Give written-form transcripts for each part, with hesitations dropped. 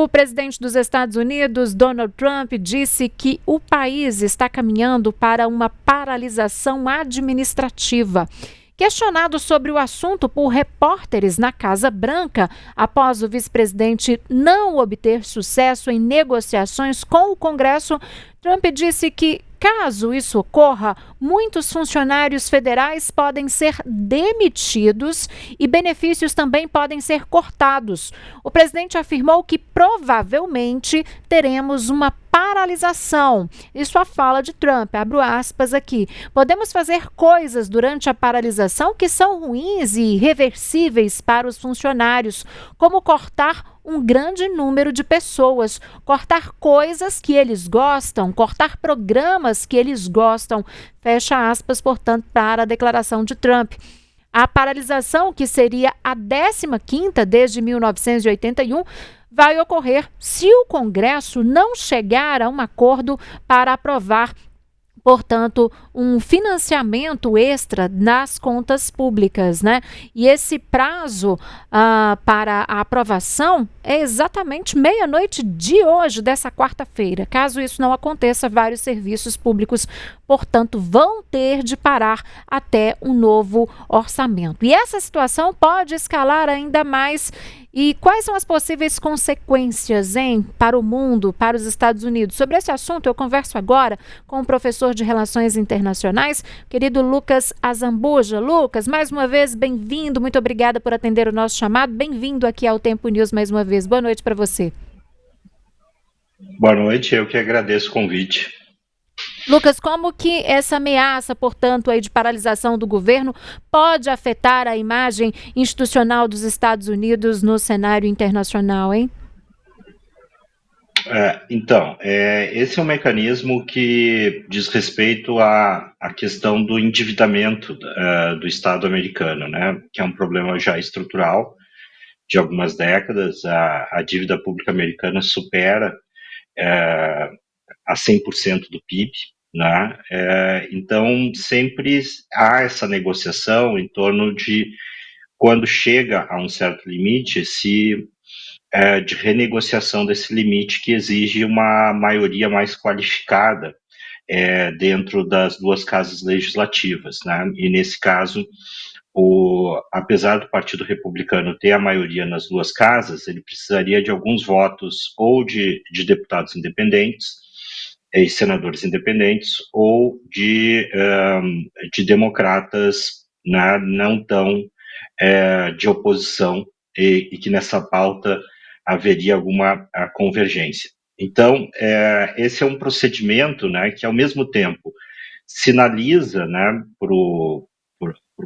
O presidente dos Estados Unidos, Donald Trump, disse que o país está caminhando para uma paralisação administrativa. Questionado sobre o assunto por repórteres na Casa Branca, após o vice-presidente não obter sucesso em negociações com o Congresso, Trump disse que, caso isso ocorra, muitos funcionários federais podem ser demitidos e benefícios também podem ser cortados. O presidente afirmou que provavelmente teremos uma paralisação. Isso a fala de Trump, abro aspas aqui. Podemos fazer coisas durante a paralisação que são ruins e irreversíveis para os funcionários, como cortar um grande número de pessoas, cortar coisas que eles gostam, cortar programas que eles gostam. Fecha aspas, portanto, para a declaração de Trump. A paralisação, que seria a 15ª desde 1981, vai ocorrer se o Congresso não chegar a um acordo para aprovar, portanto, um financiamento extra nas contas públicas, né? E esse prazo para a aprovação é exatamente meia-noite de hoje, dessa quarta-feira. Caso isso não aconteça, vários serviços públicos, portanto, vão ter de parar até um novo orçamento. E essa situação pode escalar ainda mais. E quais são as possíveis consequências, para o mundo, para os Estados Unidos? Sobre esse assunto, eu converso agora com o professor de Relações Internacionais, querido Lucas Azambuja. Lucas, mais uma vez, bem-vindo. Muito obrigada por atender o nosso chamado. Bem-vindo aqui ao Tempo News mais uma vez. Boa noite para você. Boa noite, eu que agradeço o convite. Lucas, como que essa ameaça, portanto, aí de paralisação do governo pode afetar a imagem institucional dos Estados Unidos no cenário internacional, hein? Esse é um mecanismo que diz respeito à questão do endividamento do Estado americano, né? Que é um problema já estrutural de algumas décadas. A dívida pública americana supera a 100% do PIB, né? Então, sempre há essa negociação em torno de quando chega a um certo limite, de renegociação desse limite, que exige uma maioria mais qualificada dentro das duas casas legislativas, né? E nesse caso, apesar do Partido Republicano ter a maioria nas duas casas, ele precisaria de alguns votos ou de deputados independentes e senadores independentes, ou de democratas, né, não tão de oposição, e que nessa pauta haveria alguma convergência. Então, esse é um procedimento, né, que, ao mesmo tempo, sinaliza, né, para o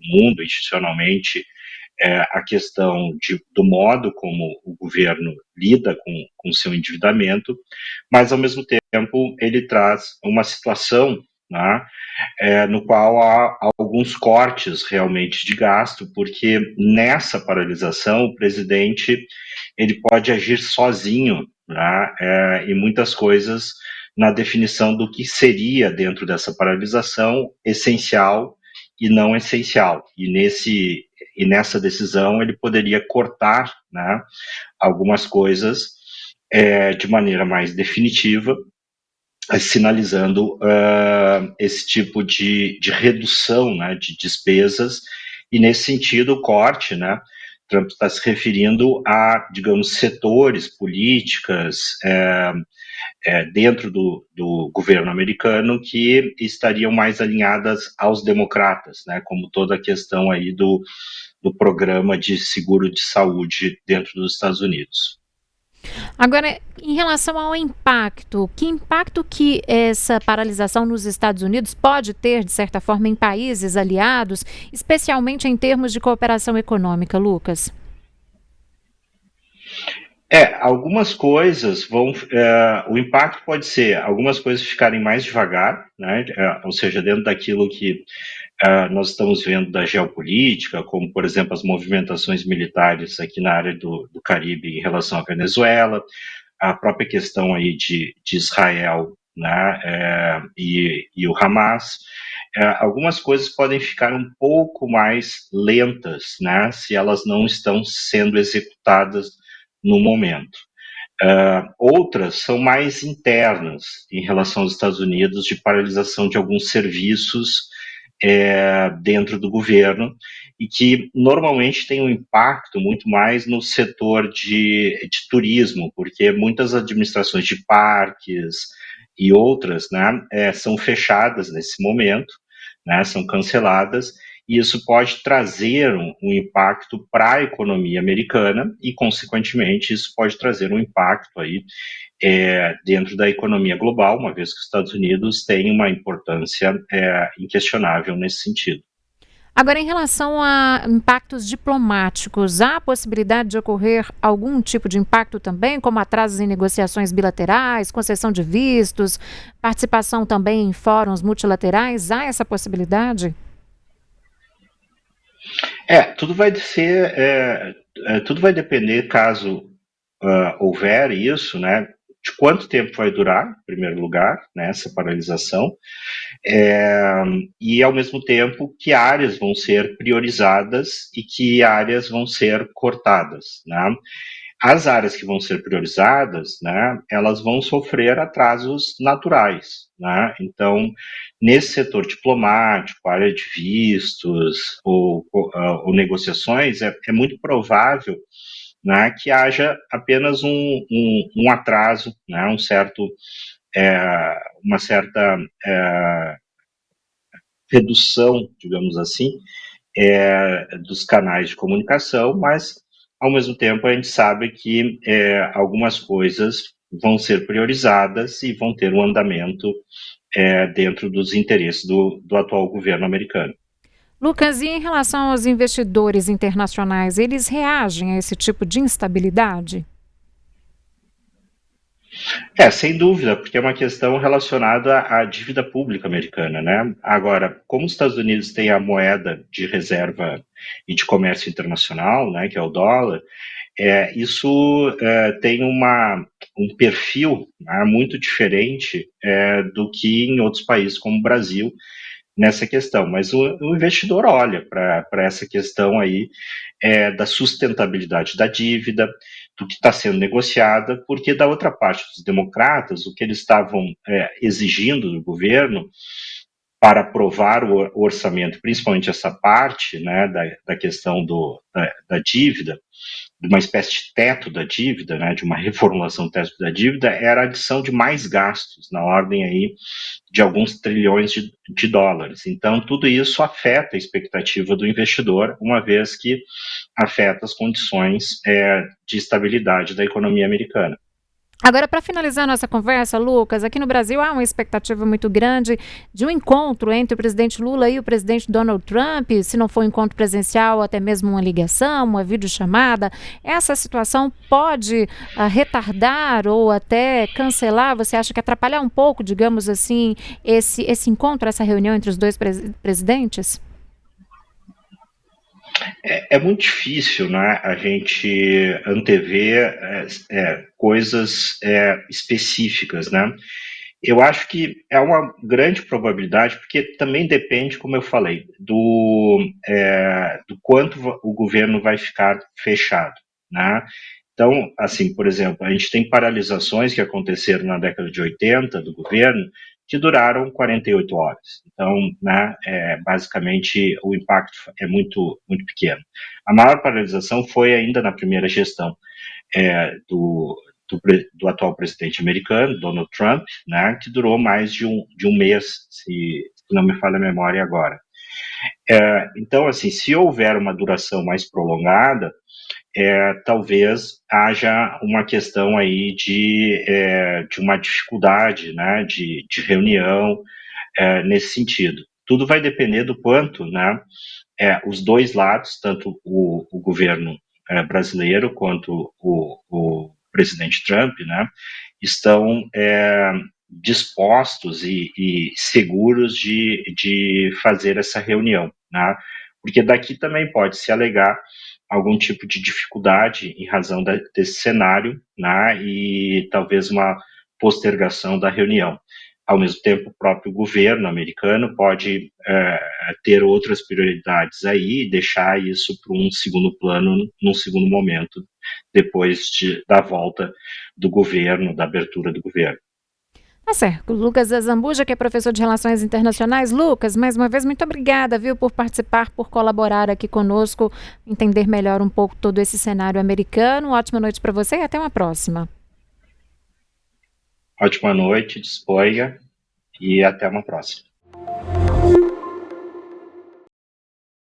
mundo institucionalmente a questão do modo como o governo lida com seu endividamento, mas, ao mesmo tempo, ele traz uma situação, né, no qual há alguns cortes realmente de gasto, porque nessa paralisação o presidente ele pode agir sozinho, né, em muitas coisas, na definição do que seria, dentro dessa paralisação, essencial e não essencial. E nessa decisão ele poderia cortar, né, algumas coisas de maneira mais definitiva, sinalizando esse tipo de redução, né, de despesas. E, nesse sentido, o corte, né, Trump está se referindo a, digamos, setores, políticas dentro do governo americano que estariam mais alinhadas aos democratas, né, como toda a questão aí do programa de seguro de saúde dentro dos Estados Unidos. Agora, em relação ao impacto, que impacto que essa paralisação nos Estados Unidos pode ter, de certa forma, em países aliados, especialmente em termos de cooperação econômica, Lucas? Algumas coisas o impacto pode ser algumas coisas ficarem mais devagar, né? Ou seja, dentro daquilo que nós estamos vendo da geopolítica, como, por exemplo, as movimentações militares aqui na área do Caribe em relação à Venezuela, a própria questão aí de Israel, né? E o Hamas. Algumas coisas podem ficar um pouco mais lentas, né? Se elas não estão sendo executadas no momento. Outras são mais internas em relação aos Estados Unidos, de paralisação de alguns serviços dentro do governo, e que normalmente tem um impacto muito mais no setor de turismo, porque muitas administrações de parques e outras, né, são fechadas nesse momento, né, são canceladas, e isso pode trazer um impacto para a economia americana e, consequentemente, isso pode trazer um impacto aí dentro da economia global, uma vez que os Estados Unidos têm uma importância inquestionável nesse sentido. Agora, em relação a impactos diplomáticos, há a possibilidade de ocorrer algum tipo de impacto também, como atrasos em negociações bilaterais, concessão de vistos, participação também em fóruns multilaterais? Há essa possibilidade? Tudo vai depender, caso houver isso, né, de quanto tempo vai durar, em primeiro lugar, né, essa paralisação, e ao mesmo tempo que áreas vão ser priorizadas e que áreas vão ser cortadas, né? As áreas que vão ser priorizadas, né, elas vão sofrer atrasos naturais, né? Então, nesse setor diplomático, área de vistos ou negociações, é muito provável, né, que haja apenas um atraso, né, uma certa redução, digamos assim, dos canais de comunicação, mas, ao mesmo tempo, a gente sabe que algumas coisas vão ser priorizadas e vão ter um andamento dentro dos interesses do atual governo americano. Lucas, e em relação aos investidores internacionais, eles reagem a esse tipo de instabilidade? Sem dúvida, porque é uma questão relacionada à dívida pública americana, né? Agora, como os Estados Unidos têm a moeda de reserva e de comércio internacional, né, que é o dólar, isso tem um perfil, né, muito diferente do que em outros países como o Brasil nessa questão. Mas o investidor olha para essa questão aí da sustentabilidade da dívida, do que está sendo negociada, porque da outra parte dos democratas, o que eles estavam exigindo do governo para aprovar o orçamento, principalmente essa parte, né, da questão da dívida, de uma espécie de teto da dívida, né, de uma reformulação do teto da dívida, era a adição de mais gastos, na ordem aí de alguns trilhões de dólares. Então, tudo isso afeta a expectativa do investidor, uma vez que afeta as condições de estabilidade da economia americana. Agora, para finalizar nossa conversa, Lucas, aqui no Brasil há uma expectativa muito grande de um encontro entre o presidente Lula e o presidente Donald Trump, se não for um encontro presencial, até mesmo uma ligação, uma videochamada. Essa situação pode retardar ou até cancelar? Você acha que atrapalhar um pouco, digamos assim, esse encontro, essa reunião entre os dois presidentes? É muito difícil, né, a gente antever coisas específicas, né? Eu acho que é uma grande probabilidade, porque também depende, como eu falei, do quanto o governo vai ficar fechado, né? Então, assim, por exemplo, a gente tem paralisações que aconteceram na década de 80 do governo que duraram 48 horas. Então, né, basicamente, o impacto é muito pequeno. A maior paralisação foi ainda na primeira gestão é, do, do atual presidente americano, Donald Trump, né, que durou mais de um mês, se não me falha a memória agora. Então, assim, se houver uma duração mais prolongada, talvez haja uma questão aí de uma dificuldade, né, de reunião nesse sentido. Tudo vai depender do quanto, né, os dois lados, tanto o governo brasileiro quanto o presidente Trump, né, estão dispostos e seguros de fazer essa reunião, né, porque daqui também pode se alegar algum tipo de dificuldade em razão desse cenário, né, e talvez uma postergação da reunião. ao mesmo tempo, o próprio governo americano pode ter outras prioridades aí e deixar isso para um segundo plano, num segundo momento, depois da volta do governo, da abertura do governo. Tá certo. Lucas Azambuja, que é professor de Relações Internacionais. Lucas, mais uma vez, muito obrigada, viu, por participar, por colaborar aqui conosco, entender melhor um pouco todo esse cenário americano. Ótima noite para você e até uma próxima. Ótima noite, disponha e até uma próxima.